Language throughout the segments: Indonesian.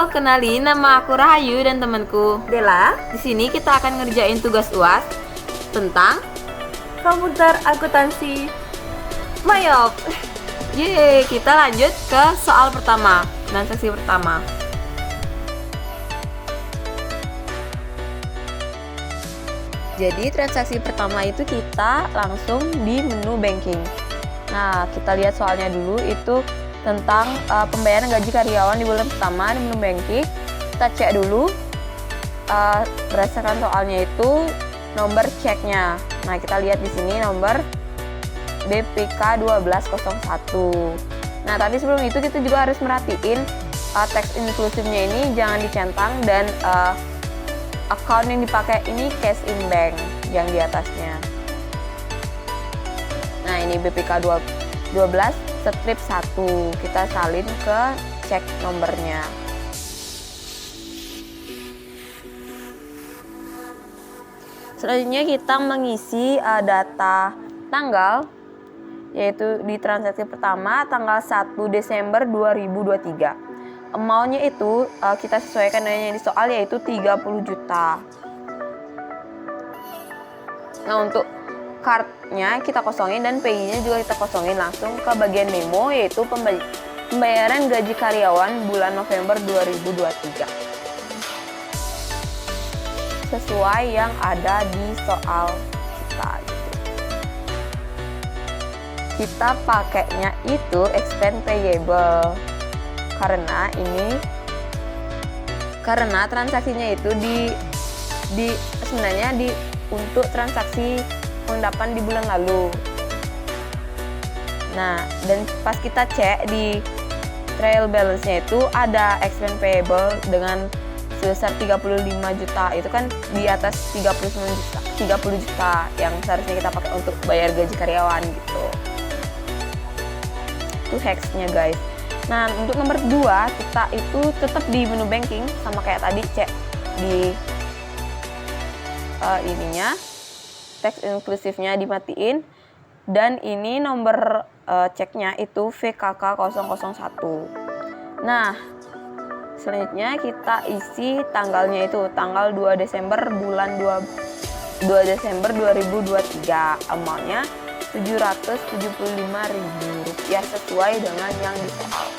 Halo, kenalin nama aku Rahayu dan temanku Dela, Di sini kita akan ngerjain tugas UAS tentang komputer akuntansi Mayop. Yeay, kita lanjut ke soal pertama, transaksi pertama. Jadi transaksi pertama itu kita langsung di menu banking. Nah, kita lihat soalnya dulu itu tentang pembayaran gaji karyawan di bulan pertama di menu banking. Kita cek dulu berdasarkan soalnya itu nomor ceknya. Nah, kita lihat di sini nomor BPK 1201. Nah, tapi sebelum itu kita juga harus merhatiin teks inklusifnya ini jangan dicentang dan account yang dipakai ini cash in bank yang di atasnya. Nah, ini BPK 12 strip 1. Kita salin ke cek nomornya. Selanjutnya kita mengisi data tanggal, yaitu di transaksi pertama tanggal 1 Desember 2023. Amount-nya itu kita sesuaikan dengan yang di soal, yaitu 30 juta. Nah, untuk card-nya kita kosongin dan PI-nya juga kita kosongin. Langsung ke bagian memo, yaitu pembayaran gaji karyawan bulan November 2023 sesuai yang ada di soal kita gitu. Kita pakainya itu expense payable karena transaksinya itu sebenarnya untuk transaksi pengdapan di bulan lalu. Nah, dan pas kita cek di trial balance-nya itu ada expense payable dengan sebesar 35 juta. Itu kan di atas 30 juta yang seharusnya kita pakai untuk bayar gaji karyawan gitu. Itu hex-nya, guys. Nah, untuk nomor 2 kita itu tetap di menu banking sama kayak tadi, cek di ininya teks inklusifnya dimatiin, dan ini nomor ceknya itu VKK 001. Nah, selanjutnya kita isi tanggalnya itu tanggal 2 Desember 2023. Amount-nya Rp775.000 sesuai dengan yang di soal.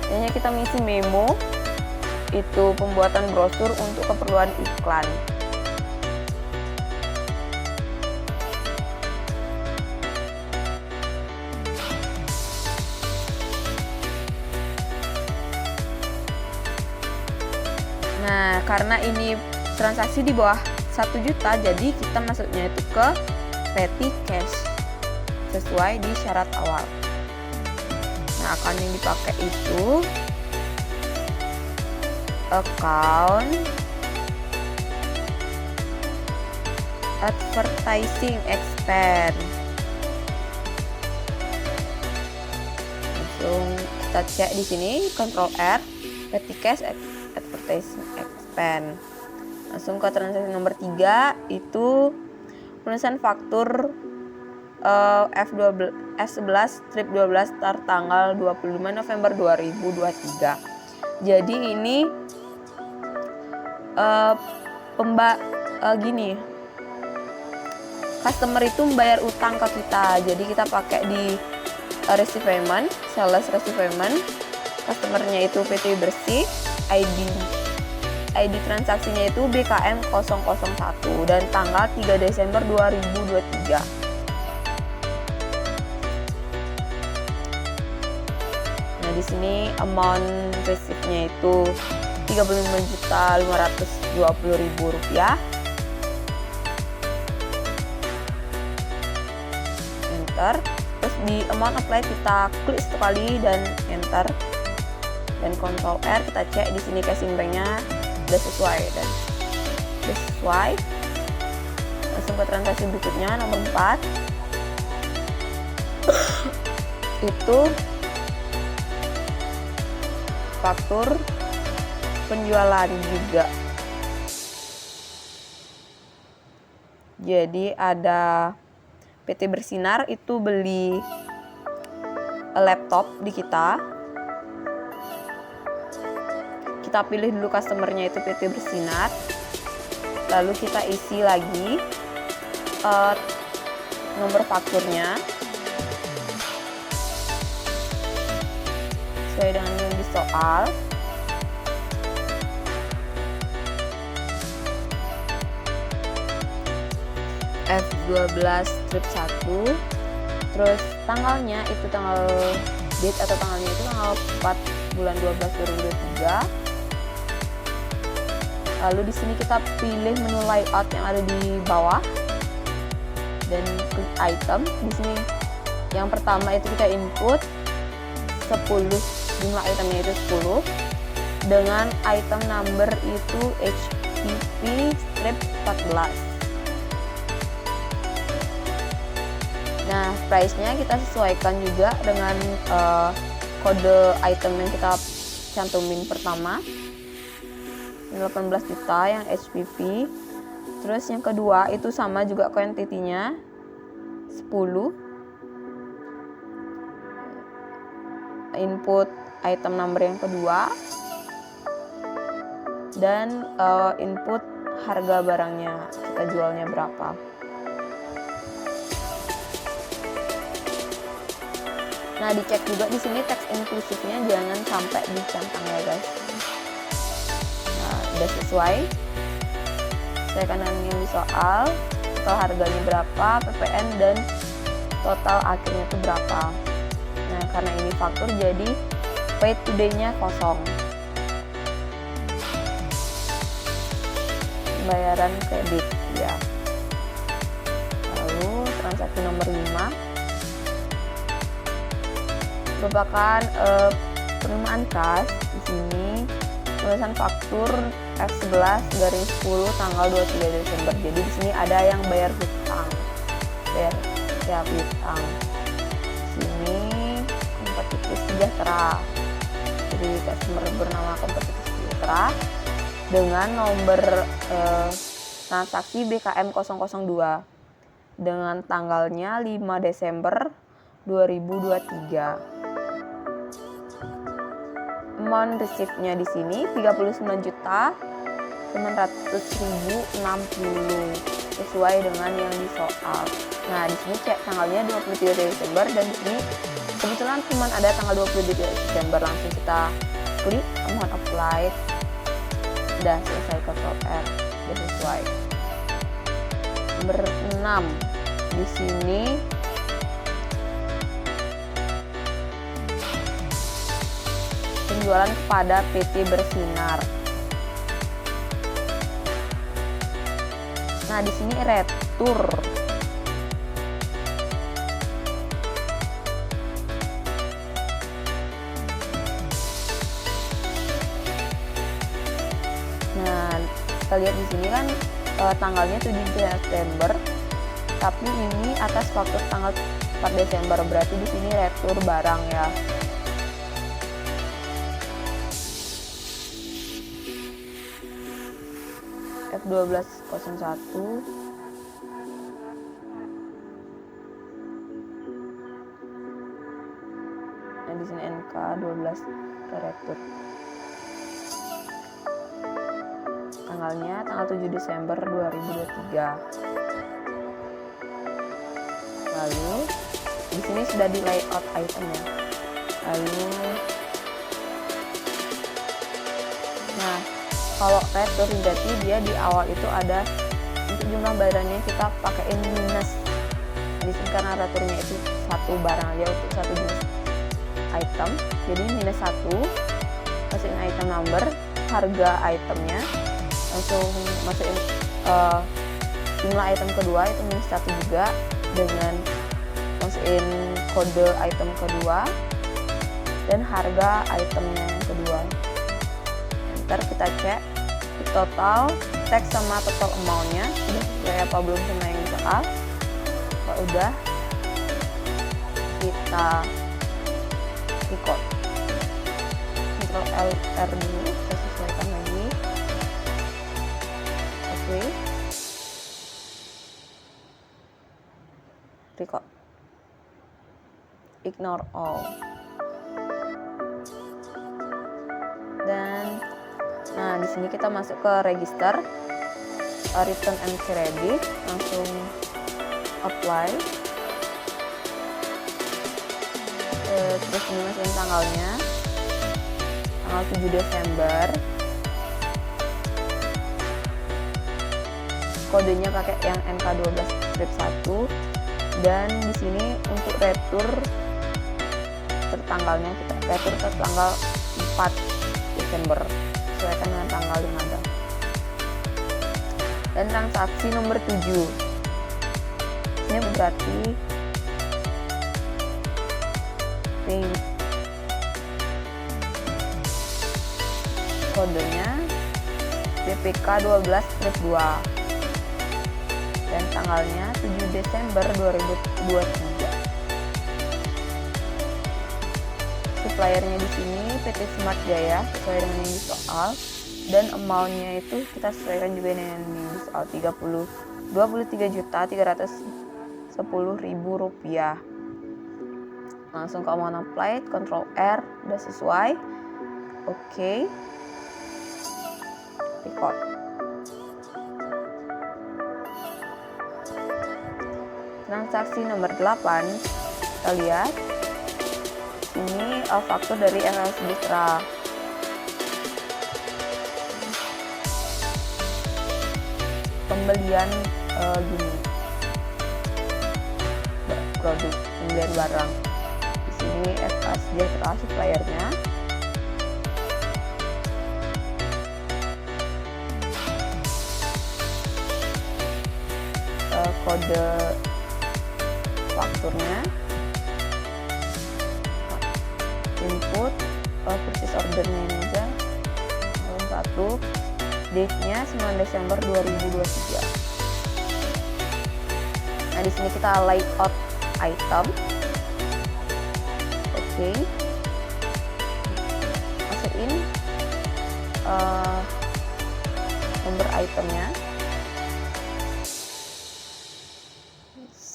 Selanjutnya kita mengisi memo, itu pembuatan brosur untuk keperluan iklan. Nah, karena ini transaksi di bawah 1 juta, jadi kita masuknya itu ke petty cash sesuai di syarat awal. Nah, account yang dipakai itu account advertising expense. Langsung kita cek di sini, Ctrl R, petty cash advertising expense. Langsung ke transaksi nomor 3, itu penulisan faktur F11 strip 12 tanggal 25 November 2023. Jadi ini gini, customer itu membayar utang ke kita, jadi kita pakai di receipt payment, sales receipt payment. Customernya itu PT Bersih, ID transaksinya itu BKM 001 dan tanggal 3 Desember 2023. Nah, di sini amount receipt-nya itu Rp35.520.000. Enter. Terus di amount apply kita klik satu kali dan enter. Dan Ctrl R, kita cek di sini casing banknya udah sesuai dan udah sesuai. Langsung ke transaksi berikutnya, nomor 4. Itu faktur penjualan juga. Jadi ada PT Bersinar itu beli laptop di kita. Kita pilih dulu customernya itu PT Bersinar, lalu kita isi lagi nomor fakturnya sesuai dengan yang di soal. F12 strip 1, terus tanggalnya itu date atau tanggalnya itu tanggal 4 bulan 12 2023. Lalu di sini kita pilih menu layout yang ada di bawah dan klik item. Di sini yang pertama itu kita input 10, jumlah itemnya itu 10 dengan item number itu HPP strip 14. Nah, price-nya kita sesuaikan juga dengan kode item yang kita cantumin pertama. 18 juta yang HPP. Terus yang kedua itu sama juga quantity-nya 10. Input item number yang kedua. Dan input harga barangnya, kita jualnya berapa. Nah, dicek juga di sini teks inklusifnya jangan sampai dicentang ya guys. Nah, udah sesuai. Sesuaikan dengan yang di soal. Total harganya berapa, PPN dan total akhirnya itu berapa. Nah, karena ini faktur jadi paid today-nya kosong. Pembayaran kredit ya. Lalu transaksi nomor 5 merupakan penerimaan kas. Di sini tulisan faktur F11 garing 10 tanggal 23 Desember. Jadi di sini ada yang bayar hutang. Bayar hutang. Sini Kompetitif Sejahtera. Jadi customer bernama Kompetitif Sejahtera dengan nomor transaksi BKM 002 dengan tanggalnya 5 Desember 2023. Amount receipt-nya di sini 39.900.060 sesuai dengan yang di soal. Nah, di sini cek tanggalnya 23 Desember dan di sini kebetulan cuma ada tanggal 23 Desember. Langsung kita klik amount applied. Udah selesai control R, udah sesuai. Nomor 6 di sini penjualan kepada PT Bersinar. Nah, di sini retur. Nah, kita lihat di sini kan tanggalnya 7 Desember, tapi ini atas faktur tanggal 4 Desember, berarti di sini retur barang ya. F1201 nah di sini NK 12 retur. Tanggalnya tanggal 7 Desember 2023. Lalu di sini sudah di layout itemnya. Lalu nah, kalau retur berarti dia di awal itu ada untuk jumlah barangnya kita pakaiin minus. Di sini karena returnya itu satu barang aja untuk satu jenis item, jadi minus 1. Masukin item number, harga itemnya, langsung masukin jumlah item kedua itu minus 1 juga dengan masukin kode item kedua dan harga itemnya yang kedua. Ntar kita cek total teks sama total amount-nya udah sesuai apa belum sama yang soal. Kalau udah, kita record. Ctrl R dulu, kita sesuaikan lagi. Oke. Record. Ignore all. Nah, di sini kita masuk ke register, return and credit, langsung apply. Terus ini masukin tanggalnya, tanggal 7 Desember. Kodenya pakai yang NK12-1, dan di sini untuk retur tertanggalnya kita retur tertanggal 4 Desember, sesuaikan dengan tanggal yang ada. Dan transaksi nomor 7 ini berarti pay, kodenya BPK 12-2 dan tanggalnya 7 Desember 2023. Suppliernya di sini PT Smart Jaya sesuai dengan yang di soal, dan amount-nya itu kita sesuaikan juga dengan yang di soal, 23.310.000 rupiah. Langsung ke amount applied, Ctrl R, udah sesuai. Oke. Record. Transaksi nomor 8, kita lihat ini faktur dari FL Sejahtera. Pembelian gini, produk, pembelian barang. Di sini FL Sejahtera suppliernya. Kode fakturnya, input, purchase ordernya ini aja, 1, date-nya 9 Desember 2023. Nah, di sini kita layout item. Oke. Masukin nomor itemnya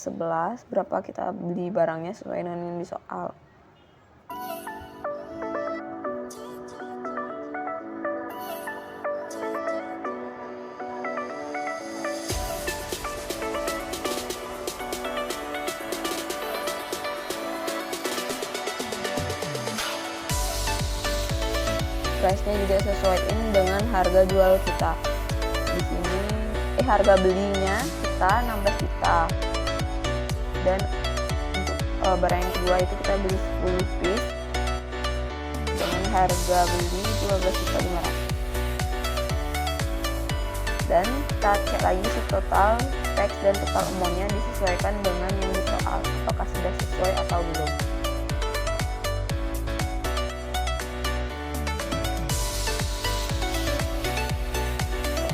11, berapa kita beli barangnya sesuai dengan yang di soal. Price-nya juga sesuaiin dengan harga jual kita. Di sini harga belinya kita 16 juta. Dan untuk barang yang kedua itu kita beli 10 piece dengan harga beli 12.500. Dan kita cek lagi total tax dan total amount-nya disesuaikan dengan yang di soal, apakah sudah sesuai atau belum.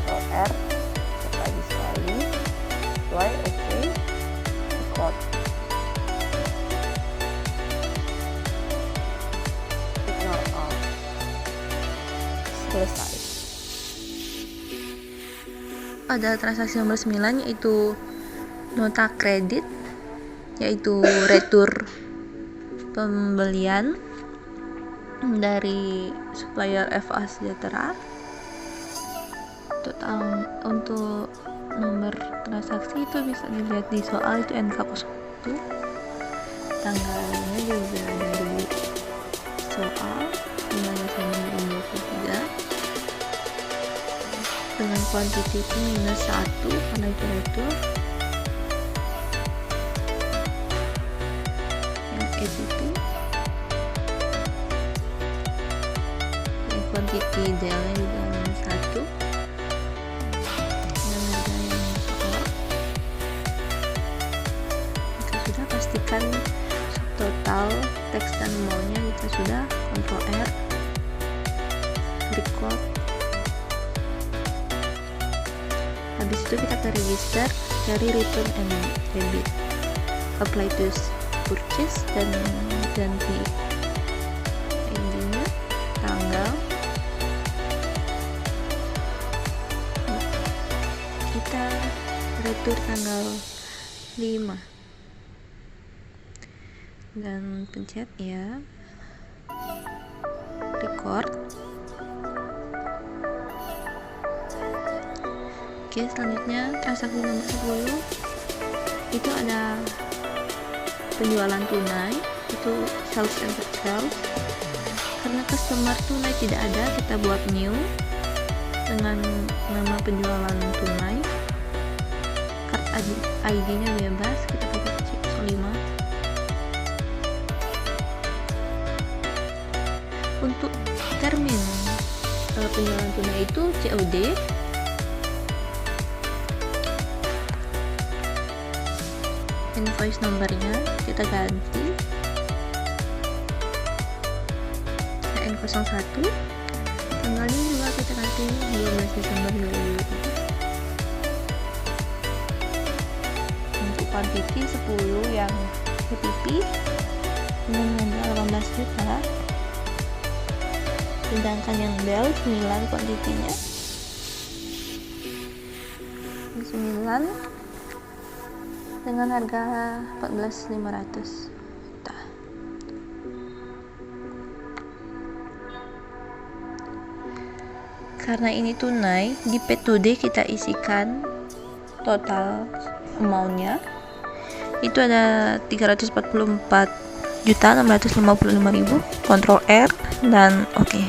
Ctrl R, cek lagi sekali, sesuai, oke. Record. Ignore all. Selesai. Ada transaksi nomor 9 yaitu nota kredit, yaitu retur pembelian dari supplier FA Sejahtera. Total untuk nomor transaksi itu bisa dilihat di soal, itu NK01. Tanggalnya juga ada di soal 5 Desember 2023 dengan quantity itu -1 karena itu retur. Yang ATP yang quantity idealnya juga -1 dan harga yang soal. Jika sudah, pastikan total teks dan amount-nya. Jika sudah, Ctrl R, record. Habis itu kita ke register, cari return and credit, apply to purchase, dan ganti ID-nya, tanggal. Kita retur tanggal 5 dan pencet ya, record. Oke, selanjutnya transaksi nomor 10 itu ada penjualan tunai, itu sales and sales. Karena customer tunai tidak ada, kita buat new dengan nama penjualan tunai. Card ID-nya bebas, kita pakai chip 5. Untuk termin penjualan tunai itu COD. Invoice nomornya kita ganti KN01. Tanggalnya juga kita ganti 12 Desember 2020. Untuk quantity 10 yang PPP dengan 18 juta, sedangkan yang Bell 9 quantity-nya 9 dengan harga 14.500. Karena ini tunai, di P2D kita isikan total amount-nya. Itu ada 344.655.000. Ctrl R dan oke.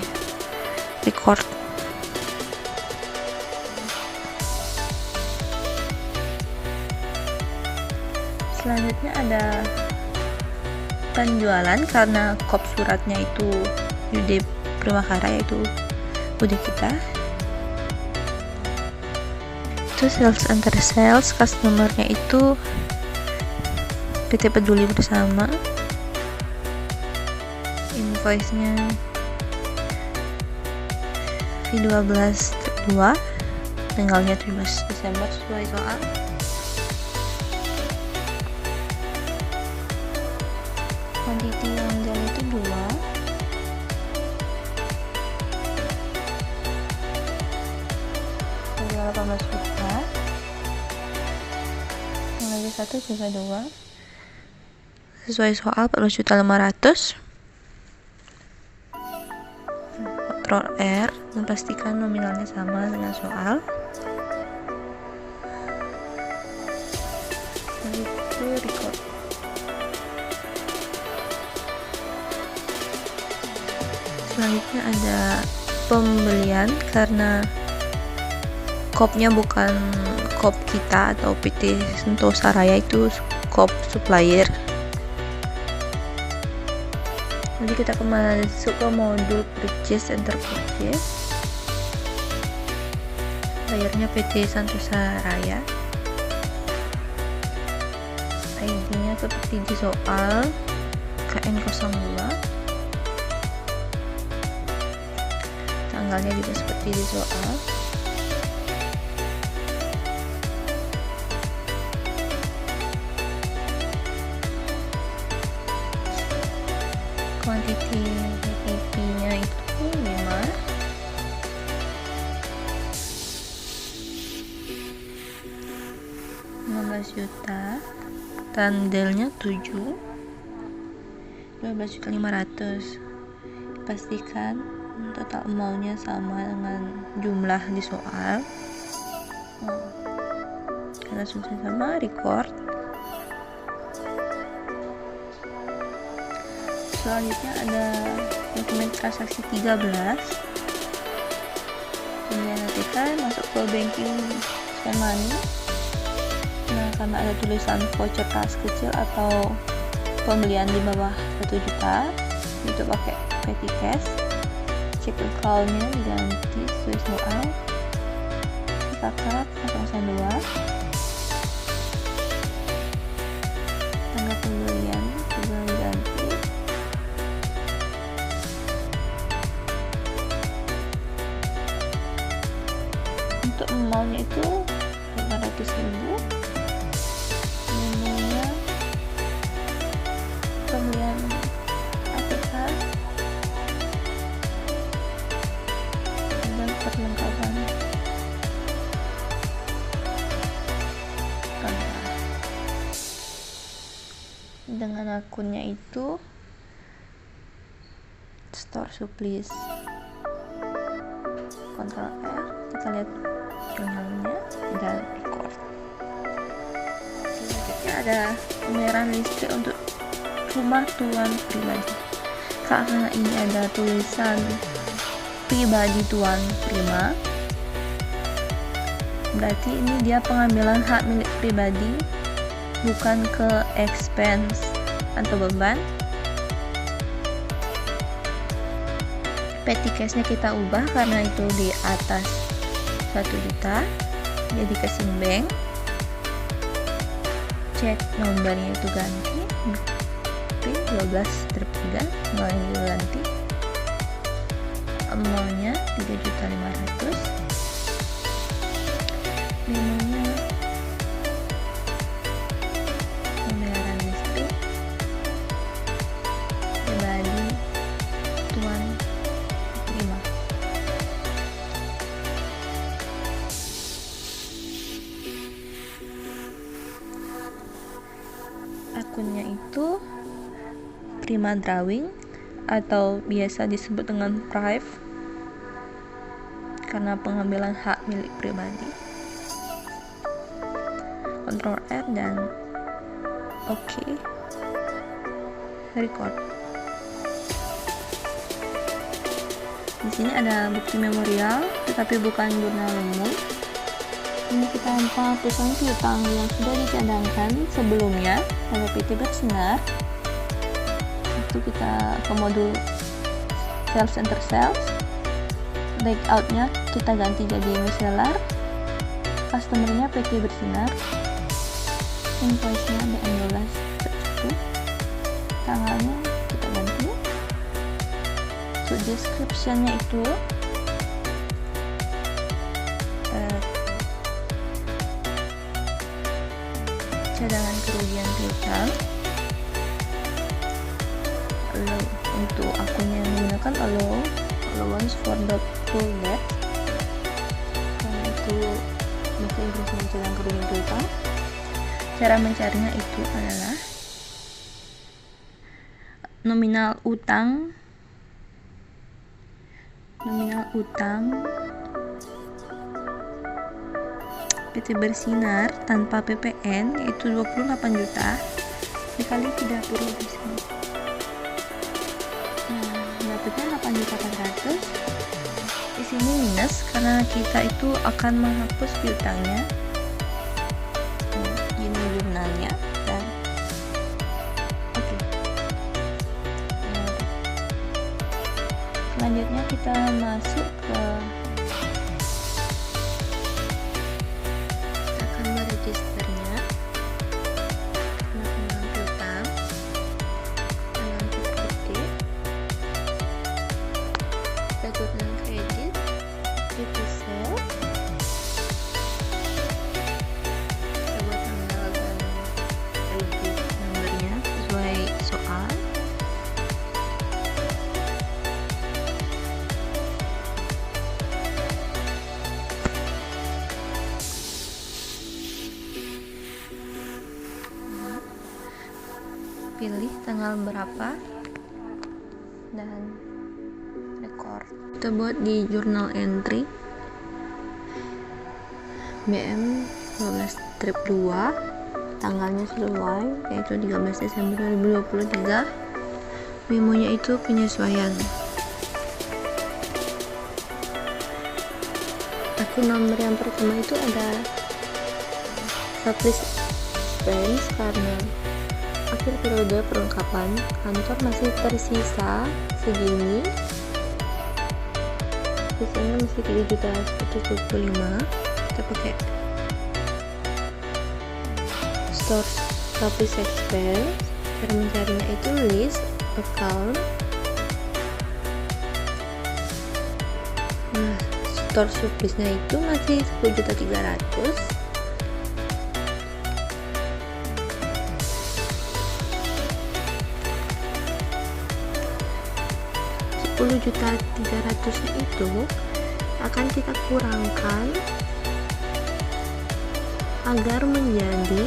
Record. Selanjutnya ada penjualan, karena kop suratnya itu UD Primakara, yaitu UD kita. Itu sales antar sales, customernya itu PT Peduli Bersama. Invoice-nya V12 2, tanggalnya 17 Desember sesuai soal. Quantity yang jadi itu 2. Harga 18 juta. Yang lagi satu juga 2. Sesuai soal 14.500.000. Ctrl R memastikan nominalnya sama dengan soal. Itu record. Selanjutnya ada pembelian, karena kopnya bukan kop kita atau PT Sentosa Raya, itu kop supplier. Jadi kita masuk ke modul purchase, enter purchase. Bayarnya PT Sentosa Raya. ID-nya seperti di soal, KN02. Tanggalnya juga seperti di soal. Quantity PPP-nya itu 5. Juta, tandilnya 7, 12.500.000. Pastikan total amount-nya sama dengan jumlah di soal. Karena sudah sama, record. Selanjutnya ada dokumen transaksi 13. Kemudian kita masuk ke banking spend money. Nah, karena ada tulisan voucher tas kecil atau pembelian di bawah 1 juta, itu pakai petty cash. Check account-nya diganti sesuai soal. Kakak 012. Tanggal pembelian juga diganti. Untuk amount-nya itu 500.000. Menunya pembelian APK dan perlengkapan dengan akunnya itu store supplies. Ctrl R, kita lihat jurnalnya. dan record. Selanjutnya ada pembayaran listrik untuk rumah tuan pribadi. Karena ini ada tulisan pribadi tuan prima, berarti ini dia pengambilan hak milik pribadi, bukan ke expense atau beban. Petty cash-nya kita ubah karena itu di atas 1 juta, jadi ke Sinbank. Cek nomornya itu ganti, P12/3 mulai ganti. Amountnya 3.500.000. Memonya pembayaran listrik pribadi tuan prima. Akunnya itu Prima Drawing atau biasa disebut dengan Prive karena pengambilan hak milik pribadi. Ctrl R dan OK. Record. Di sini ada bukti memorial, tetapi bukan jurnal umum. Ini kita penghapusan piutang yang sudah dicadangkan sebelumnya pada PT Bersinar. Itu kita ke modul sales enter sales. Layoutnya kita ganti jadi micellar. Customernya PT Bersinar. Invoice-nya DM12/1. Tanggalnya kita ganti. Untuk description-nya itu cadangan kerugian piutang. Untuk akunnya yang menggunakan allowance for the full debt, karena itu bahasa Inggrisnya cadangan kerugian piutang. Cara mencarinya itu adalah nominal utang PT Bersinar tanpa PPN yaitu 28 juta dikali 30%. Nah, dapatnya 8.400.000. Di sini minus karena kita itu akan menghapus piutangnya. Ini jurnalnya dan oke. Selanjutnya kita masuk ke registernya, penampilan piutang, analysis kredit, status non kredit, sale, kita buat tanggal dan kredit nomornya sesuai soal. Pilih tanggal berapa dan record. Kita buat di journal entry BM 12/2, tanggalnya sesuai yaitu 13 Desember 2023. Memonya itu penyesuaian. Akun nomor yang pertama itu ada sublease expense karena akhir periode perlengkapan kantor masih tersisa segini. Sisanya masih 3.125.000. Kita pakai store sublease expense. Cara mencarinya itu list account. Nah, store sublease-nya itu masih 10.300.000. 10.300.000 itu akan kita kurangkan agar menjadi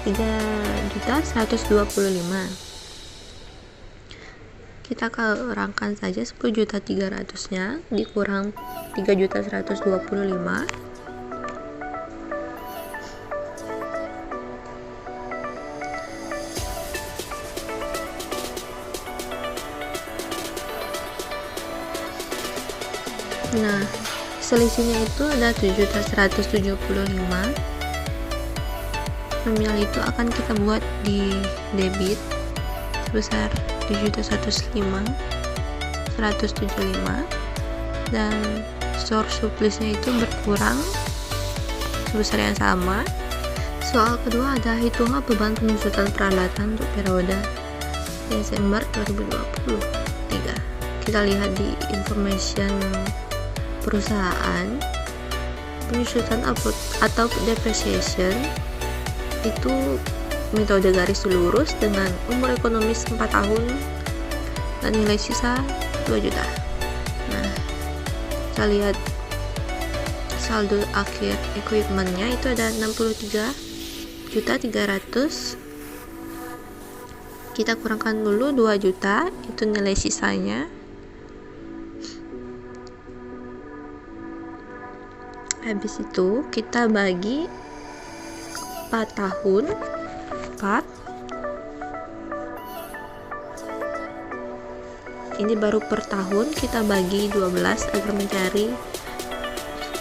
3.125.000. Kita kurangkan saja 10.300.000-nya dikurang 3.125.000. Nah, selisihnya itu ada 7.175. Nominal itu akan kita buat di debit sebesar 7.105.175 dan source surplusnya itu berkurang sebesar yang sama. Soal kedua ada hitunglah beban penyusutan peralatan untuk periode Desember 2023. Kita lihat di information perusahaan, penyusutan atau depreciation itu metode garis lurus dengan umur ekonomis 4 tahun dan nilai sisa 2 juta. Nah, kita lihat saldo akhir equipmentnya itu ada 63.300.000. Kita kurangkan dulu 2 juta, itu nilai sisanya. Habis itu kita bagi 4 tahun, 4. Ini baru per tahun, kita bagi 12 agar mencari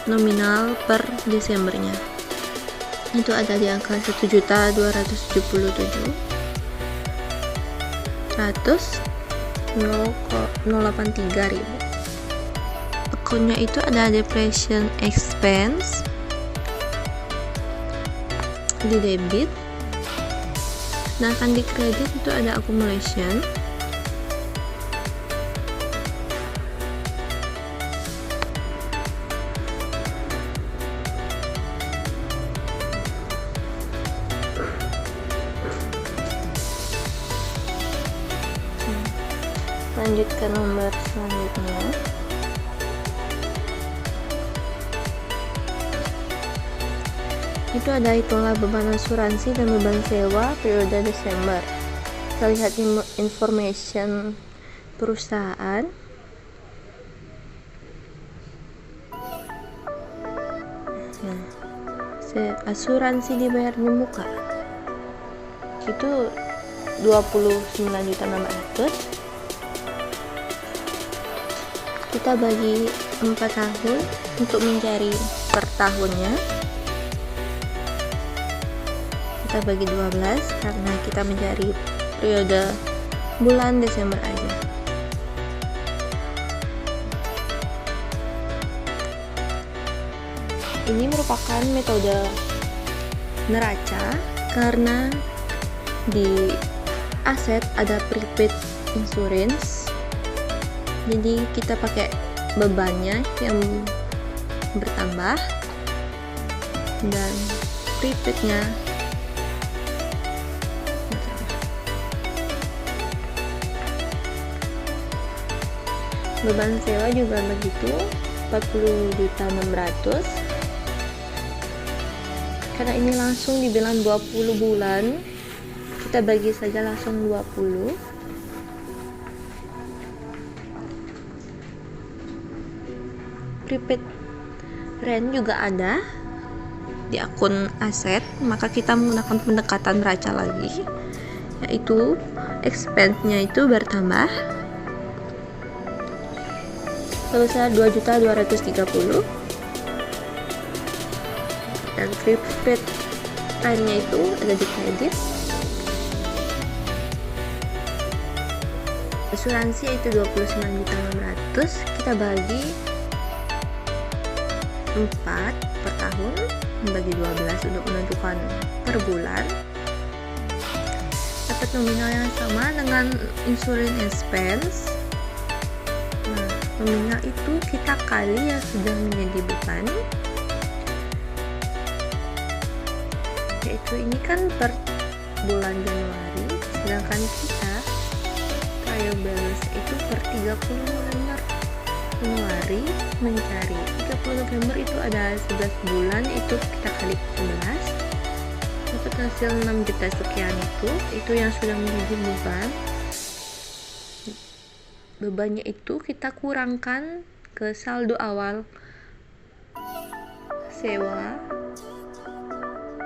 nominal per Desembernya. Itu ada di angka 1.277.100.083.000. Akunnya itu ada depreciation expense di debit, sedangkan di kredit itu ada accumulation. Lanjut ke nomor selanjutnya. Itu ada itulah beban asuransi dan beban sewa periode Desember. Kita lihat information perusahaan. Nah, asuransi dibayar di muka itu 29.600.000. Kita bagi 4 tahun untuk mencari per tahunnya. Kita bagi 12 karena kita mencari periode bulan Desember aja. Ini merupakan metode neraca karena di aset ada prepaid insurance. Jadi kita pakai bebannya yang bertambah dan prepaidnya bertambah. Beban sewa juga begitu, 40.600.000. Karena ini langsung dibilang 20 bulan, kita bagi saja langsung 20. Prepaid rent juga ada di akun aset, maka kita menggunakan pendekatan neraca lagi, yaitu expense-nya itu bertambah sebesar 2.230.000 dan prepaid rent-nya itu ada di kredit. Asuransi itu 29.600.000, kita bagi 4 per tahun, bagi 12 untuk menentukan per bulan. Dapat nominal yang sama dengan insurance expense. Nah, nominal itu kita kali yang sudah menjadi beban, yaitu ini kan per bulan Januari, sedangkan kita trial balance itu per 30 November. Januari mencari 30 November itu ada 11 bulan, itu kita kali 11 dapat hasil 6 juta sekian. Itu yang sudah menjadi beban. Bebannya itu kita kurangkan ke saldo awal sewa,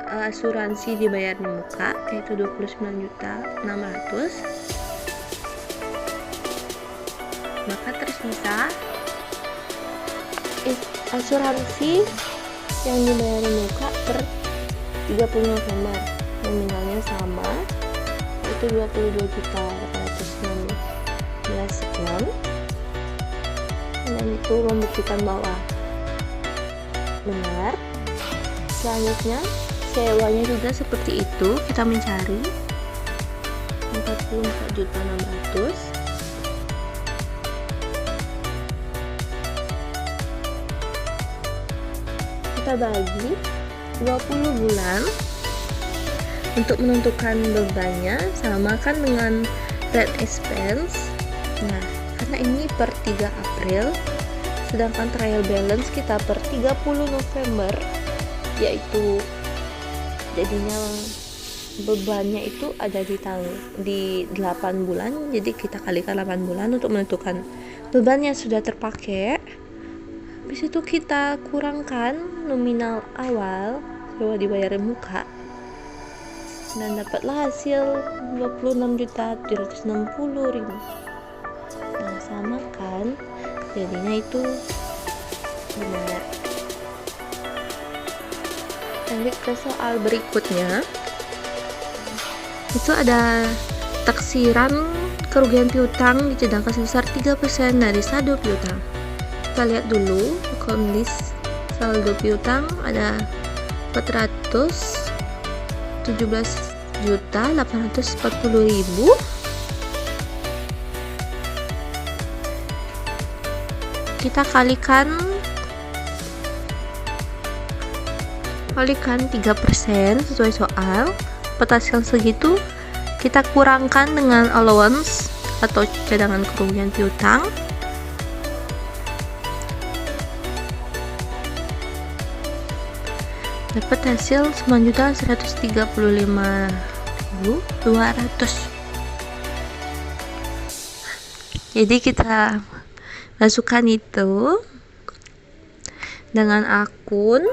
asuransi dibayar di muka yaitu 29.600.000, maka tersisa asuransi yang dibayar muka per 30 November nominalnya sama, itu 22.816 sekian, dan itu membuktikan bahwa benar. Selanjutnya sewanya juga seperti itu, kita mencari 44.600.000. Kita bagi 20 bulan untuk menentukan bebannya, samakan dengan rate expense. Nah, karena ini per 3 April, sedangkan trial balance kita per 30 November, yaitu jadinya bebannya itu ada di 8 bulan. Jadi kita kalikan 8 bulan untuk menentukan beban yang sudah terpakai. Habis itu kita kurangkan nominal awal sewa dibayar muka, dan dapatlah hasil 26.760.000. Nah, samakan, jadinya itu benar. Lanjut ke soal berikutnya, itu ada taksiran kerugian piutang dicedangkan sebesar 3% dari saldo piutang. Kita lihat dulu kondisi saldo piutang ada 417.840.000. Kita kalikan 3% sesuai soal. Hasil segitu kita kurangkan dengan allowance atau cadangan kerugian piutang. Dapat hasil 9.135.200. Jadi kita masukkan itu dengan akun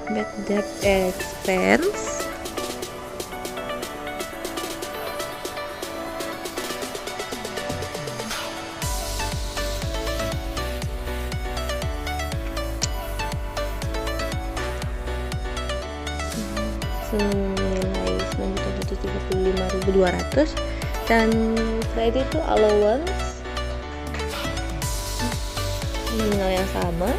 bad debt expense, senilai 9.135.200, dan kredit to allowance nominal yang sama.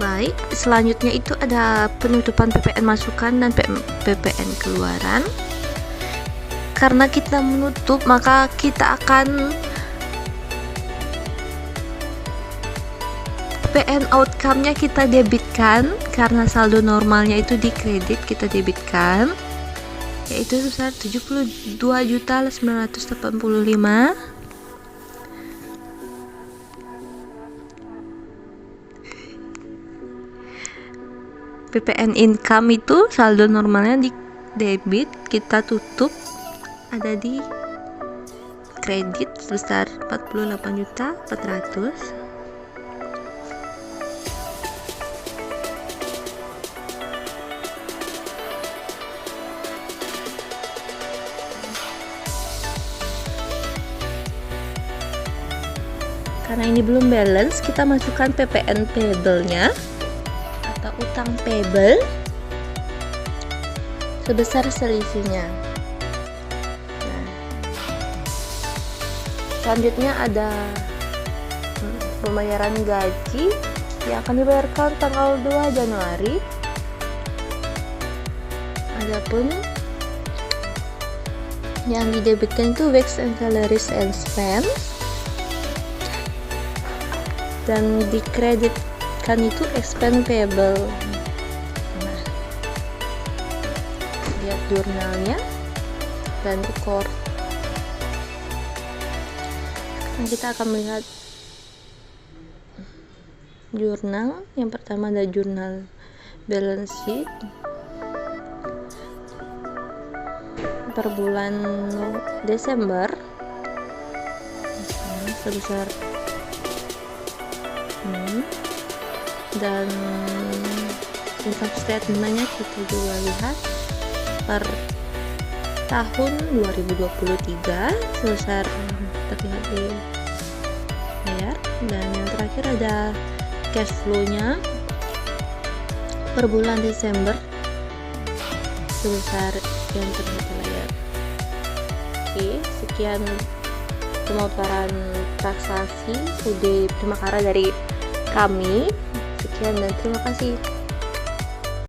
Baik, selanjutnya itu ada penutupan PPN masukan dan PPN keluaran. Karena kita menutup, maka kita akan PPN outcome-nya kita debitkan, karena saldo normalnya itu di kredit, kita debitkan, yaitu sebesar 72.985. PPN income itu saldo normalnya di debit, kita tutup ada di kredit sebesar 48.400.000. Karena ini belum balance, kita masukkan PPN payable-nya atau utang payable sebesar selisihnya. Nah, selanjutnya ada pembayaran gaji yang akan dibayarkan tanggal 2 Januari. Adapun yang didebitkan itu wages and salaries and spend, dan dikreditkan itu expense payable. Nah, lihat jurnalnya dan record. Sekarang kita akan melihat jurnal. Yang pertama ada jurnal balance sheet per bulan Desember sebesar Dan income statementnya kita juga lihat per tahun 2023 sebesar terlihat di layar. Dan yang terakhir ada cash flow-nya per bulan Desember sebesar yang terlihat di layar. Oke, sekian pemaparan transaksi UD Primakara dari kami. Sekian dan terima kasih.